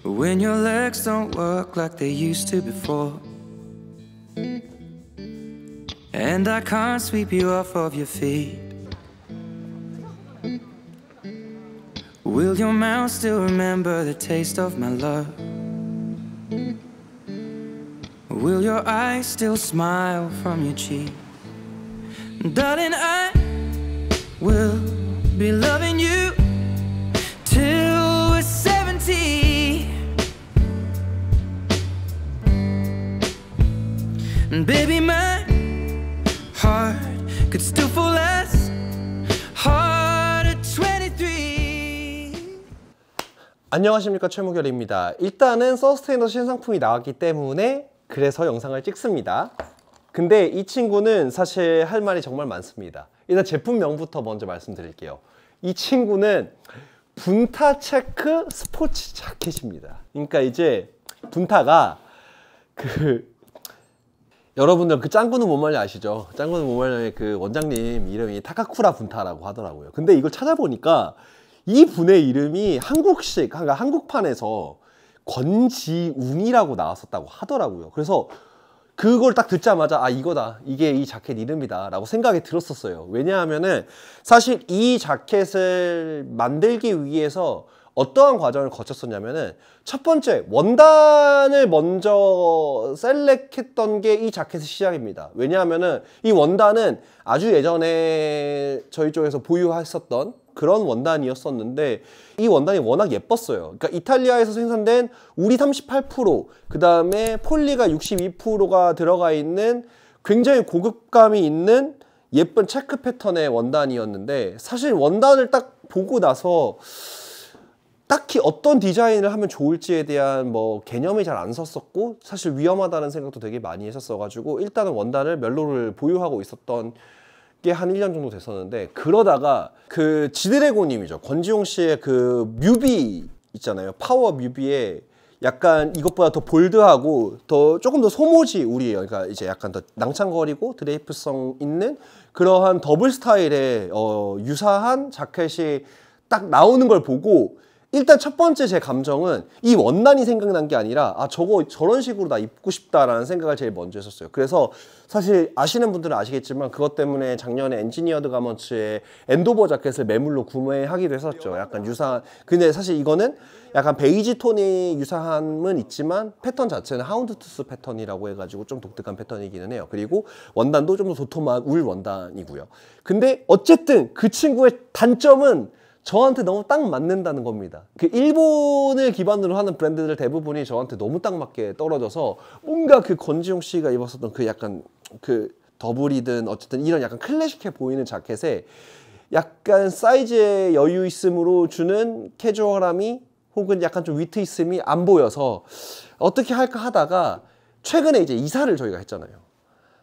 When your legs don't work like they used to before, and I can't sweep you off of your feet, will your mouth still remember the taste of my love? Will your eyes still smile from your cheek? Darling, I will be loving you till we're 70. And baby, my heart could still fall as hard at 23. 안녕하십니까, 최무결입니다. 일단은 서스테이너 신상품이 나왔기 때문에 그래서 영상을 찍습니다. 근데 이 친구는 사실 할 말이 정말 많습니다. 일단 제품명부터 먼저 말씀드릴게요. 이 친구는 분타체크 스포츠 자켓입니다. 그러니까 이제 분타가 여러분들 그 짱구는 못 말려 아시죠? 짱구는 못 말려의 그 원장님 이름이 타카쿠라 분타라고 하더라고요. 근데 이걸 찾아보니까 이 분의 이름이 한국식, 그러니까 한국판에서 권지웅이라고 나왔었다고 하더라고요. 그래서 그걸 딱 듣자마자 아, 이거다, 이게 이 자켓 이름이다 라고 생각이 들었었어요. 왜냐하면은 사실 이 자켓을 만들기 위해서 어떠한 과정을 거쳤었냐면은 첫 번째, 원단을 먼저 셀렉했던 게 이 자켓의 시작입니다. 왜냐하면은 이 원단은 아주 예전에 저희 쪽에서 보유했었던 그런 원단이었었는데 이 원단이 워낙 예뻤어요. 그러니까 이탈리아에서 생산된 우리 38%, 그 다음에 폴리가 62%가 들어가 있는 굉장히 고급감이 있는 예쁜 체크 패턴의 원단이었는데, 사실 원단을 딱 보고 나서 딱히 어떤 디자인을 하면 좋을지에 대한 뭐 개념이 잘 안 섰었고, 사실 위험하다는 생각도 되게 많이 했었어가지고 일단은 원단을 몇 롤을 보유하고 있었던 게 한 1년 정도 됐었는데, 그러다가 그 지드래곤님이죠, 권지용 씨의 그 뮤비 있잖아요, 파워 뮤비에 약간 이것보다 더 볼드하고 더 조금 더 소모지 우리예요. 그러니까 이제 약간 더 낭창거리고 드레이프성 있는 그러한 더블 스타일의 유사한 자켓이 딱 나오는 걸 보고 일단 첫 번째 제 감정은 이 원단이 생각난 게 아니라 아, 저거 저런 식으로 나 입고 싶다라는 생각을 제일 먼저 했었어요. 그래서 사실 아시는 분들은 아시겠지만 그것 때문에 작년에 엔지니어드 가먼츠의 엔도버 자켓을 매물로 구매하기도 했었죠. 약간 유사한, 근데 사실 이거는 약간 베이지 톤이 유사함은 있지만 패턴 자체는 하운드투스 패턴이라고 해가지고 좀 독특한 패턴이기는 해요. 그리고 원단도 좀 더 도톰한 울 원단이고요. 근데 어쨌든 그 친구의 단점은 저한테 너무 딱 맞는다는 겁니다. 그 일본을 기반으로 하는 브랜드들 대부분이 저한테 너무 딱 맞게 떨어져서 뭔가 그 권지용 씨가 입었었던 그 약간 그 더블이든 어쨌든 이런 약간 클래식해 보이는 자켓에 약간 사이즈의 여유 있음으로 주는 캐주얼함이 혹은 약간 좀 위트 있음이 안 보여서 어떻게 할까 하다가 최근에 이제 이사를 저희가 했잖아요.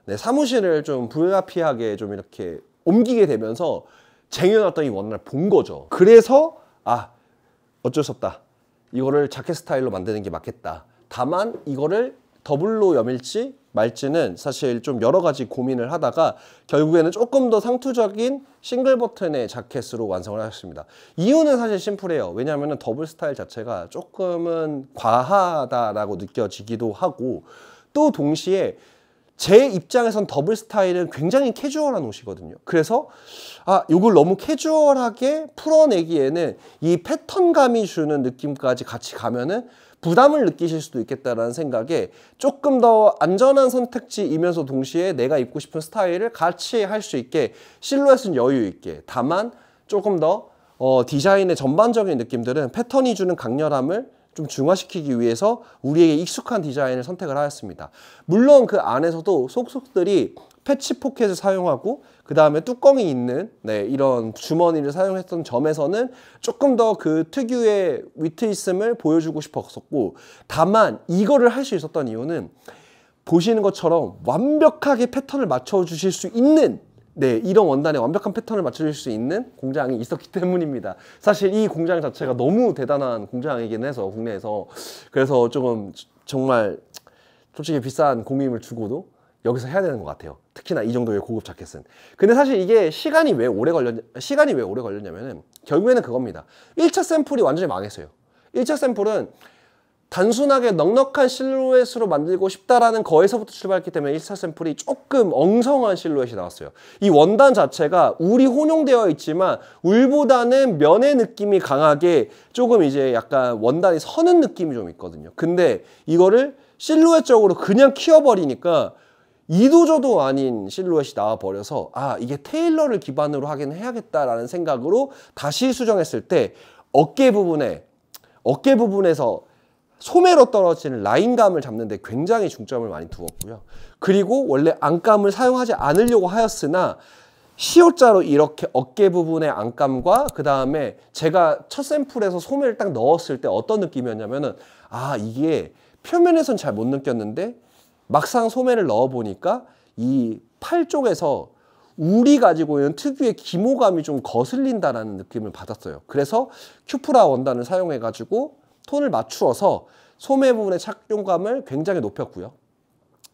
네, 사무실을 좀 불가피하게 좀 이렇게 옮기게 되면서 쟁여놨던 이 원단을 본 거죠. 그래서 아, 어쩔 수 없다, 이거를 자켓 스타일로 만드는 게 맞겠다. 다만 이거를 더블로 여밀지 말지는 사실 좀 여러 가지 고민을 하다가 결국에는 조금 더 상투적인 싱글 버튼의 자켓으로 완성을 하셨습니다. 이유는 사실 심플해요. 왜냐하면 더블 스타일 자체가 조금은 과하다라고 느껴지기도 하고, 또 동시에 제 입장에선 더블 스타일은 굉장히 캐주얼한 옷이거든요. 그래서 아, 이걸 너무 캐주얼하게 풀어내기에는 이 패턴감이 주는 느낌까지 같이 가면은 부담을 느끼실 수도 있겠다라는 생각에 조금 더 안전한 선택지이면서 동시에 내가 입고 싶은 스타일을 같이 할 수 있게 실루엣은 여유 있게, 다만 조금 더 디자인의 전반적인 느낌들은 패턴이 주는 강렬함을 좀 중화시키기 위해서 우리에게 익숙한 디자인을 선택을 하였습니다. 물론 그 안에서도 속속들이 패치 포켓을 사용하고 그 다음에 뚜껑이 있는 이런 주머니를 사용했던 점에서는 조금 더 그 특유의 위트 있음을 보여주고 싶었었고, 다만 이거를 할 수 있었던 이유는 보시는 것처럼 완벽하게 패턴을 맞춰주실 수 있는 이런 원단에 완벽한 패턴을 맞춰줄 수 있는 공장이 있었기 때문입니다. 사실 이 공장 자체가 너무 대단한 공장이긴 해서 국내에서, 그래서 조금 정말 솔직히 비싼 공임을 주고도 여기서 해야 되는 것 같아요. 특히나 이 정도의 고급 자켓은. 근데 사실 이게 시간이 왜 오래 걸렸냐면은 결국에는 그겁니다. 1차 샘플이 완전히 망했어요. 1차 샘플은 단순하게 넉넉한 실루엣으로 만들고 싶다라는 거에서부터 출발했기 때문에 1차 샘플이 조금 엉성한 실루엣이 나왔어요. 이 원단 자체가 울이 혼용되어 있지만 울보다는 면의 느낌이 강하게 조금 이제 약간 원단이 서는 느낌이 좀 있거든요. 근데 이거를 실루엣적으로 그냥 키워버리니까 이도저도 아닌 실루엣이 나와버려서 아, 이게 테일러를 기반으로 하긴 해야겠다라는 생각으로 다시 수정했을 때 어깨 부분에서 소매로 떨어지는 라인감을 잡는 데 굉장히 중점을 많이 두었고요. 그리고 원래 안감을 사용하지 않으려고 하였으나 시옷자로 이렇게 어깨 부분의 안감과 그 다음에 제가 첫 샘플에서 소매를 딱 넣었을 때 어떤 느낌이었냐면은 아, 이게 표면에선 잘 못 느꼈는데 막상 소매를 넣어 보니까 이 팔 쪽에서 울이 가지고 있는 특유의 기모감이 좀 거슬린다라는 느낌을 받았어요. 그래서 큐프라 원단을 사용해 가지고 톤을 맞추어서 소매 부분의 착용감을 굉장히 높였고요.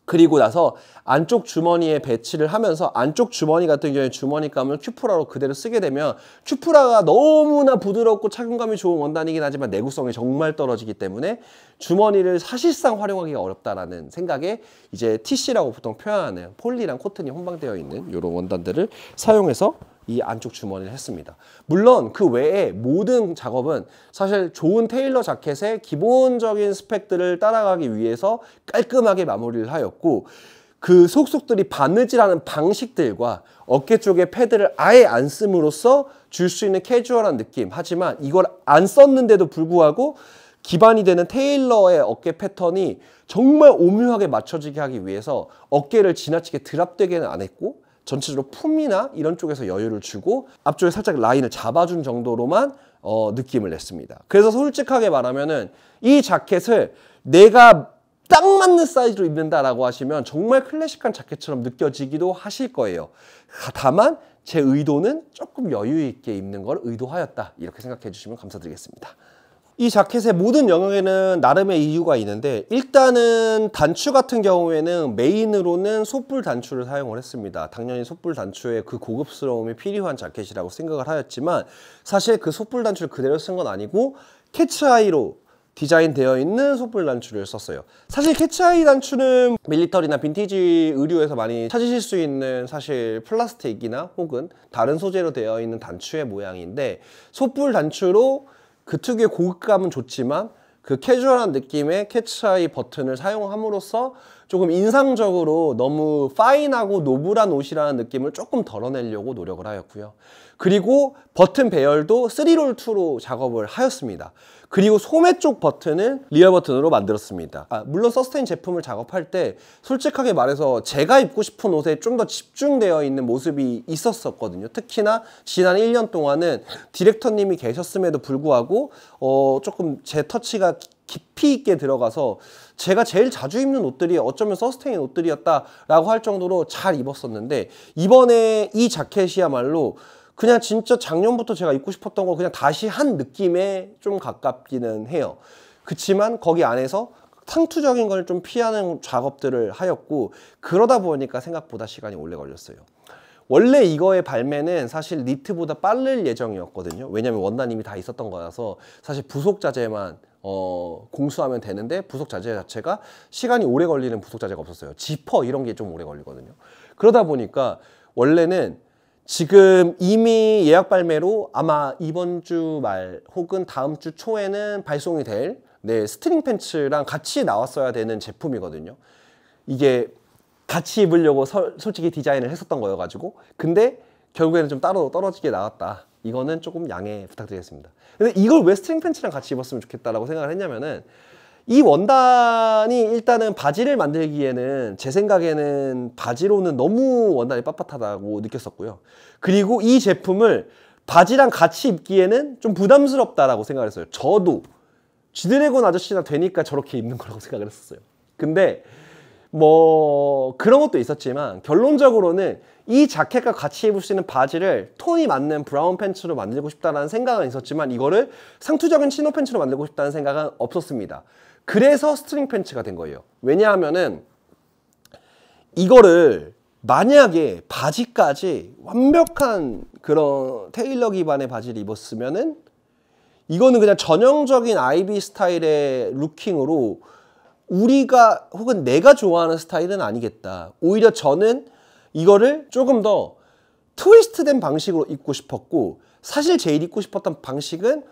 그리고 나서 안쪽 주머니에 배치를 하면서 안쪽 주머니 같은 경우에 주머니감을 큐프라로 그대로 쓰게 되면 큐프라가 너무나 부드럽고 착용감이 좋은 원단이긴 하지만 내구성이 정말 떨어지기 때문에 주머니를 사실상 활용하기가 어렵다라는 생각에 이제 TC라고 보통 표현하는 폴리랑 코튼이 혼방되어 있는 이런 원단들을 사용해서 이 안쪽 주머니를 했습니다. 물론 그 외에 모든 작업은 사실 좋은 테일러 자켓의 기본적인 스펙들을 따라가기 위해서 깔끔하게 마무리를 하였고 그 속속들이 바느질하는 방식들과 어깨 쪽에 패드를 아예 안 씀으로써 줄 수 있는 캐주얼한 느낌, 하지만 이걸 안 썼는데도 불구하고 기반이 되는 테일러의 어깨 패턴이 정말 오묘하게 맞춰지게 하기 위해서 어깨를 지나치게 드랍되게는 안 했고 전체적으로 품이나 이런 쪽에서 여유를 주고 앞쪽에 살짝 라인을 잡아준 정도로만 느낌을 냈습니다. 그래서 솔직하게 말하면은 이 자켓을 내가 딱 맞는 사이즈로 입는다라고 하시면 정말 클래식한 자켓처럼 느껴지기도 하실 거예요. 다만 제 의도는 조금 여유 있게 입는 걸 의도하였다, 이렇게 생각해 주시면 감사드리겠습니다. 이 자켓의 모든 영역에는 나름의 이유가 있는데 일단은 단추 같은 경우에는 메인으로는 솥불 단추를 사용을 했습니다. 당연히 솥불 단추의 그 고급스러움이 필요한 자켓이라고 생각을 하였지만 사실 그 솥불 단추를 그대로 쓴 건 아니고 캐츠아이로 디자인되어 있는 솥불 단추를 썼어요. 사실 캐츠아이 단추는 밀리터리나 빈티지 의류에서 많이 찾으실 수 있는 사실 플라스틱이나 혹은 다른 소재로 되어 있는 단추의 모양인데 솥불 단추로 그 특유의 고급감은 좋지만 그 캐주얼한 느낌의 캐츠아이 버튼을 사용함으로써 조금 인상적으로 너무 파인하고 노블한 옷이라는 느낌을 조금 덜어내려고 노력을 하였고요. 그리고 버튼 배열도 3롤2로 작업을 하였습니다. 그리고 소매 쪽 버튼은 리얼 버튼으로 만들었습니다. 물론 서스테인 제품을 작업할 때 솔직하게 말해서 제가 입고 싶은 옷에 좀 더 집중되어 있는 모습이 있었거든요. 특히나 지난 1년 동안은 디렉터님이 계셨음에도 불구하고 조금 제 터치가 깊이 있게 들어가서 제가 제일 자주 입는 옷들이 어쩌면 서스테인 옷들이었다라고 할 정도로 잘 입었었는데 이번에 이 자켓이야말로 그냥 진짜 작년부터 제가 입고 싶었던 거 그냥 다시 한 느낌에 좀 가깝기는 해요. 그치만 거기 안에서 상투적인 걸 좀 피하는 작업들을 하였고 그러다 보니까 생각보다 시간이 오래 걸렸어요. 원래 이거의 발매는 사실 니트보다 빠를 예정이었거든요. 왜냐면 원단이 이미 다 있었던 거라서 사실 부속 자재만 공수하면 되는데 부속 자재 자체가 시간이 오래 걸리는 부속 자재가 없었어요. 지퍼 이런 게 좀 오래 걸리거든요. 그러다 보니까 원래는 지금 이미 예약 발매로 아마 이번 주 말 혹은 다음 주 초에는 발송이 될 스트링 팬츠랑 같이 나왔어야 되는 제품이거든요. 이게 같이 입으려고 솔직히 디자인을 했었던 거여가지고 근데 결국에는 좀 따로 떨어지게 나왔다. 이거는 조금 양해 부탁드리겠습니다. 근데 이걸 왜 스트링 팬츠랑 같이 입었으면 좋겠다라고 생각을 했냐면은 이 원단이 일단은 바지를 만들기에는 제 생각에는 바지로는 너무 원단이 빳빳하다고 느꼈었고요. 그리고 이 제품을 바지랑 같이 입기에는 좀 부담스럽다라고 생각을 했어요. 저도 G드래곤 아저씨나 되니까 저렇게 입는 거라고 생각을 했었어요. 근데 뭐 그런 것도 있었지만 결론적으로는 이 자켓과 같이 입을 수 있는 바지를 톤이 맞는 브라운 팬츠로 만들고 싶다는 생각은 있었지만 이거를 상투적인 치노 팬츠로 만들고 싶다는 생각은 없었습니다. 그래서 스트링 팬츠가 된 거예요. 왜냐하면은 이거를 만약에 바지까지 완벽한 그런 테일러 기반의 바지를 입었으면은 이거는 그냥 전형적인 아이비 스타일의 루킹으로 우리가 혹은 내가 좋아하는 스타일은 아니겠다. 오히려 저는 이거를 조금 더 트위스트된 방식으로 입고 싶었고, 사실 제일 입고 싶었던 방식은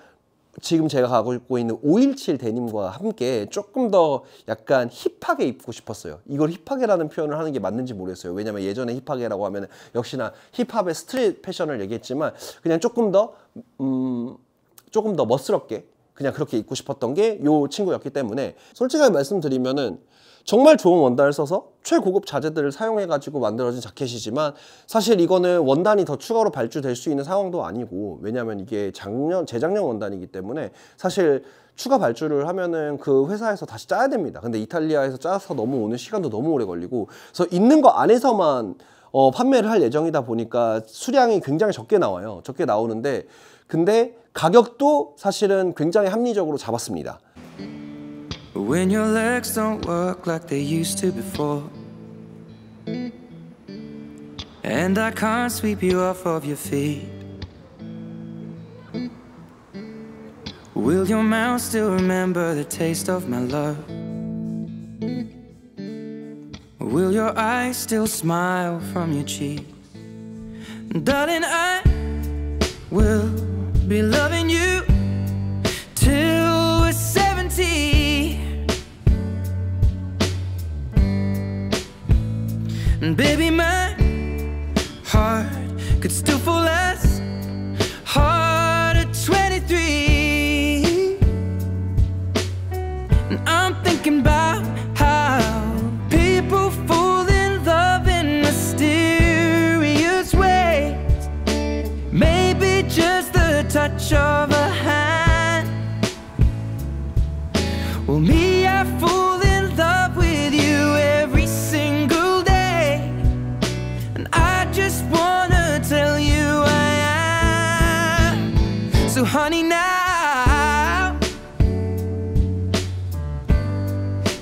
지금 제가 가고 있는 517 데님과 함께 조금 더 약간 힙하게 입고 싶었어요. 이걸 힙하게라는 표현을 하는 게 맞는지 모르겠어요. 왜냐면 예전에 힙하게라고 하면 역시나 힙합의 스트릿 패션을 얘기했지만 그냥 조금 더 멋스럽게 그냥 그렇게 입고 싶었던 게 이 친구였기 때문에, 솔직하게 말씀드리면은 정말 좋은 원단을 써서 최고급 자재들을 사용해가지고 만들어진 자켓이지만 사실 이거는 원단이 더 추가로 발주될 수 있는 상황도 아니고, 왜냐면 이게 재작년 원단이기 때문에 사실 추가 발주를 하면은 그 회사에서 다시 짜야 됩니다. 근데 이탈리아에서 짜서 넘어오는 시간도 너무 오래 걸리고, 그래서 있는 거 안에서만 판매를 할 예정이다 보니까 수량이 굉장히 적게 나와요. 적게 나오는데 근데 가격도 사실은 굉장히 합리적으로 잡았습니다. When your legs don't work like they used to before, and I can't sweep you off of your feet, will your mouth still remember the taste of my love? Will your eyes still smile from your cheeks? Darling, I will be loving you till we're 70. And baby, my heart could still fall as hard at 23. And I'm thinking about how people fall in love in mysterious ways. Maybe just the touch of a hand. Well, me, I fall in love with you every single day, and I just wanna tell you I am. So honey, now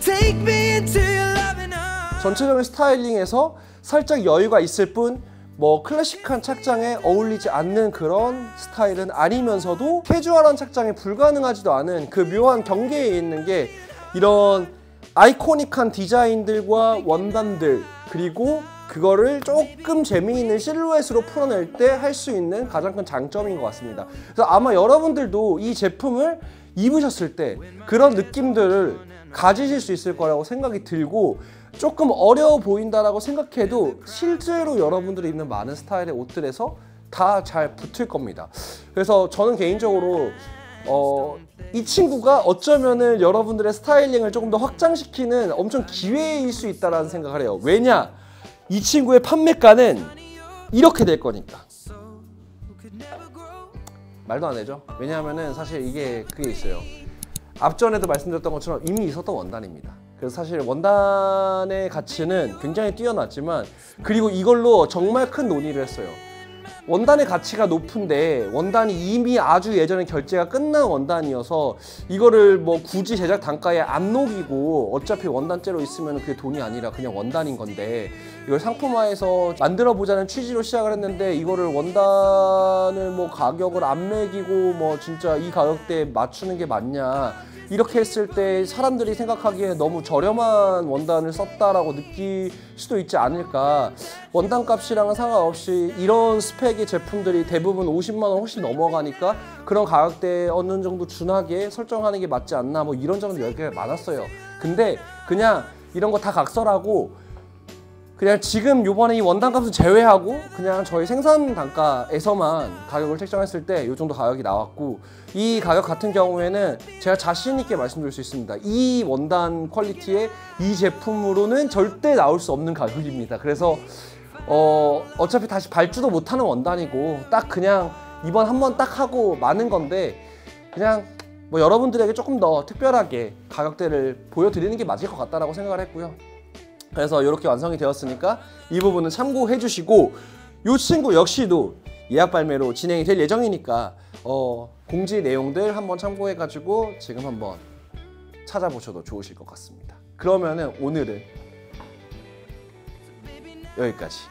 take me into your loving arms. 전체적인 스타일링에서 살짝 여유가 있을 뿐 뭐 클래식한 착장에 어울리지 않는 그런 스타일은 아니면서도 캐주얼한 착장에 불가능하지도 않은 그 묘한 경계에 있는 게 이런 아이코닉한 디자인들과 원단들, 그리고 그거를 조금 재미있는 실루엣으로 풀어낼 때 할 수 있는 가장 큰 장점인 것 같습니다. 그래서 아마 여러분들도 이 제품을 입으셨을 때 그런 느낌들을 가지실 수 있을 거라고 생각이 들고, 조금 어려워 보인다라고 생각해도 실제로 여러분들이 입는 많은 스타일의 옷들에서 다 잘 붙을 겁니다. 그래서 저는 개인적으로 이 친구가 어쩌면은 여러분들의 스타일링을 조금 더 확장시키는 엄청 기회일 수 있다라는 생각을 해요. 왜냐? 이 친구의 판매가는 이렇게 될 거니까. 말도 안 되죠? 왜냐하면은 사실 이게 그게 있어요. 앞전에도 말씀드렸던 것처럼 이미 있었던 원단입니다. 그래서 사실 원단의 가치는 굉장히 뛰어났지만, 그리고 이걸로 정말 큰 논의를 했어요. 원단의 가치가 높은데 원단이 이미 아주 예전에 결제가 끝난 원단이어서 이거를 뭐 굳이 제작 단가에 안 녹이고 어차피 원단째로 있으면 그게 돈이 아니라 그냥 원단인 건데 이걸 상품화해서 만들어 보자는 취지로 시작을 했는데, 이거를 원단을 뭐 가격을 안 매기고 뭐 진짜 이 가격대에 맞추는 게 맞냐, 이렇게 했을 때 사람들이 생각하기에 너무 저렴한 원단을 썼다라고 느낄 수도 있지 않을까. 원단 값이랑은 상관없이 이런 스펙의 제품들이 대부분 50만 원 훨씬 넘어가니까 그런 가격대에 어느 정도 준하게 설정하는 게 맞지 않나, 뭐 이런저런 얘기가 많았어요. 근데 그냥 이런 거 다 각설하고 그냥 지금 요번에 이 원단 값을 제외하고 그냥 저희 생산 단가에서만 가격을 책정했을 때 이 정도 가격이 나왔고, 이 가격 같은 경우에는 제가 자신 있게 말씀드릴 수 있습니다. 이 원단 퀄리티의 이 제품으로는 절대 나올 수 없는 가격입니다. 그래서 어차피 다시 발주도 못하는 원단이고 딱 그냥 이번 한 번 딱 하고 마는 건데, 그냥 뭐 여러분들에게 조금 더 특별하게 가격대를 보여드리는 게 맞을 것 같다라고 생각을 했고요. 그래서 이렇게 완성이 되었으니까 이 부분은 참고해 주시고, 이 친구 역시도 예약 발매로 진행이 될 예정이니까 공지 내용들 한번 참고해 가지고 지금 한번 찾아보셔도 좋으실 것 같습니다. 그러면은 오늘은 여기까지.